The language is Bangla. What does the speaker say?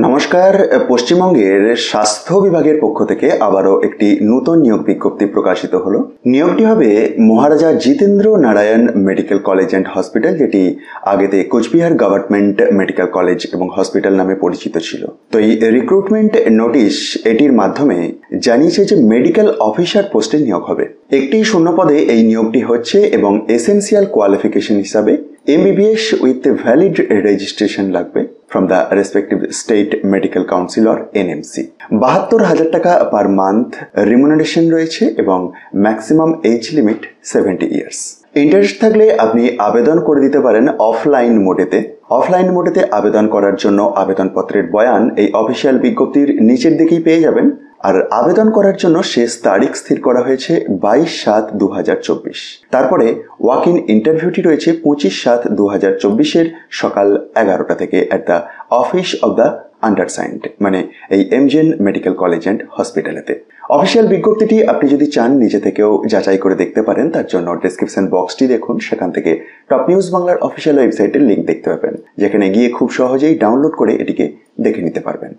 নমস্কার। পশ্চিমবঙ্গের স্বাস্থ্য বিভাগের পক্ষ থেকে আবারও একটি নতুন নিয়োগ বিজ্ঞপ্তি প্রকাশিত হলো। নিয়োগটি হবে Maharaja Jitendra Narayan medical college and hospital, যেটি আগেতে কোচবিহার গভর্নমেন্ট মেডিকেল কলেজ এবং হসপিটাল নামে পরিচিত ছিল। তো এই রিক্রুটমেন্ট নোটিশ এটির মাধ্যমে জানিয়েছে যে মেডিকেল অফিসার পোস্টে নিয়োগ হবে। একটি শূন্য পদে এই নিয়োগটি হচ্ছে এবং এসেন্সিয়াল কোয়ালিফিকেশন হিসাবে MBBS উইথ ভ্যালিড রেজিস্ট্রেশন লাগবে from the respective state medical council or NMC। 72,000 টাকা পার মান্থ রিমুনারেশন রয়েছে এবং maximum age limit 70 years. Interest থাকলে আপনি আবেদন করে দিতে পারেন অফলাইন মোডেতে। অফলাইন মোডেতে আবেদন করার জন্য আবেদনপত্রের বয়ান এই অফিসিয়াল বিজ্ঞপ্তির নিচের দিকেই পেয়ে যাবেন। আর আবেদন করার জন্য শেষ তারিখ স্থির করা হয়েছে 22/7/2024। তারপরে ওয়াক ইন ইন্টারভিউটি রয়েছে 25/7/2024 সকাল 11টা থেকে at the office of the undersigned, মানে এই MGN মেডিকেল কলেজ অ্যান্ড হসপিটালেতে। অফিসিয়াল বিজ্ঞপ্তিটি আপনি যদি চান নিজে থেকেও যাচাই করে দেখতে পারেন। তার জন্য ডেসক্রিপশন বক্সটি দেখুন, সেখান থেকে টপ নিউজ বাংলার অফিসিয়াল ওয়েবসাইটের লিঙ্ক দেখতে পাবেন, যেখানে গিয়ে খুব সহজেই ডাউনলোড করে এটিকে দেখে নিতে পারবেন।